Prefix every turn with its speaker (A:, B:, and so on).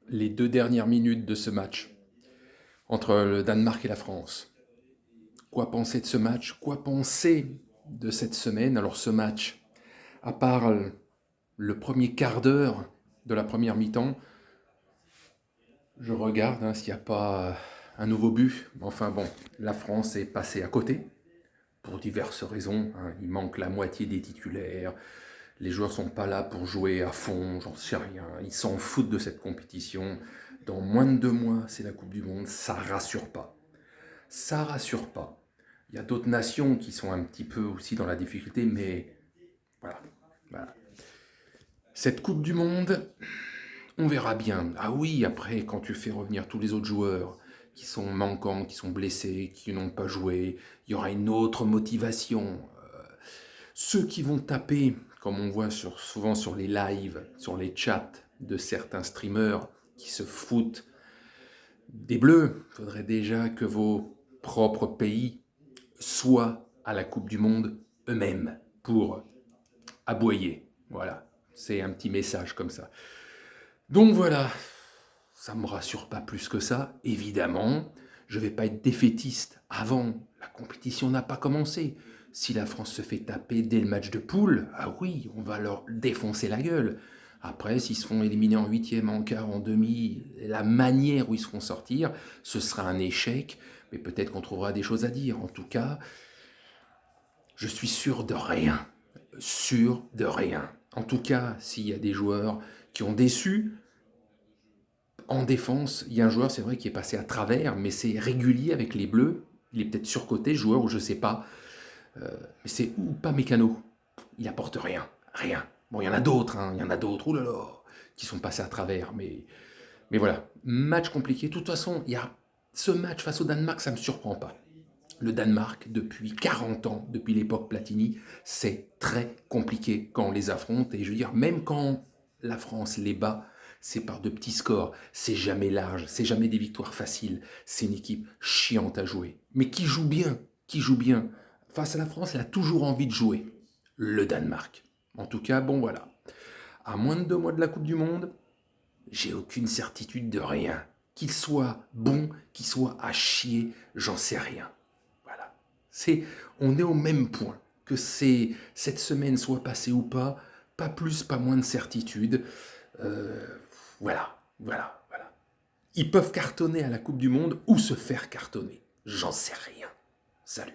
A: les 2 dernières minutes de ce match entre le Danemark et la France. Quoi penser de ce match? Quoi penser de cette semaine? Alors ce match, à part le premier quart d'heure de la première mi-temps, je regarde s'il n'y a pas un nouveau but. Enfin bon, la France est passée à côté pour diverses raisons. Il manque la moitié des titulaires. Les joueurs sont pas là pour jouer à fond, j'en sais rien. Ils s'en foutent de cette compétition. Dans moins de 2 mois, c'est la Coupe du Monde. Ça rassure pas. Ça rassure pas. Il y a d'autres nations qui sont un petit peu aussi dans la difficulté, mais voilà. Voilà. Cette Coupe du Monde, on verra bien. Ah oui, après, quand tu fais revenir tous les autres joueurs qui sont manquants, qui sont blessés, qui n'ont pas joué, il y aura une autre motivation. Ceux qui vont taper, comme on voit souvent sur les lives, sur les chats de certains streamers qui se foutent des Bleus, il faudrait déjà que vos propres pays soient à la Coupe du Monde eux-mêmes pour aboyer. Voilà, c'est un petit message comme ça. Donc voilà, ça ne me rassure pas plus que ça, évidemment. Je ne vais pas être défaitiste avant, la compétition n'a pas commencé. Si la France se fait taper dès le match de poule, ah oui, on va leur défoncer la gueule. Après, s'ils se font éliminer en huitième, en quart, en demi, la manière où ils se feront sortir, ce sera un échec, mais peut-être qu'on trouvera des choses à dire. En tout cas, je suis sûr de rien. Sûr de rien. En tout cas, s'il y a des joueurs qui ont déçu, en défense, il y a un joueur, c'est vrai, qui est passé à travers, mais c'est régulier avec les Bleus. Il est peut-être surcoté, joueur, ou je sais pas. Mais c'est ou pas Mécano. Il apporte rien. Rien. Bon, il y en a d'autres, il y en a d'autres, oulala, qui sont passés à travers. Mais voilà, match compliqué. De toute façon, ce match face au Danemark, ça ne me surprend pas. Le Danemark, depuis 40 ans, depuis l'époque Platini, c'est très compliqué quand on les affronte. Et je veux dire, même quand la France les bat, c'est par de petits scores. C'est jamais large, c'est jamais des victoires faciles. C'est une équipe chiante à jouer. Mais qui joue bien, qui joue bien. Face à la France, elle a toujours envie de jouer. Le Danemark. En tout cas, bon voilà. À moins de 2 mois de la Coupe du Monde, j'ai aucune certitude de rien. Qu'il soit bon, qu'il soit à chier, j'en sais rien. Voilà. On est au même point. Que cette semaine soit passée ou pas plus, pas moins de certitude. Euh, voilà. Ils peuvent cartonner à la Coupe du Monde ou se faire cartonner. J'en sais rien. Salut.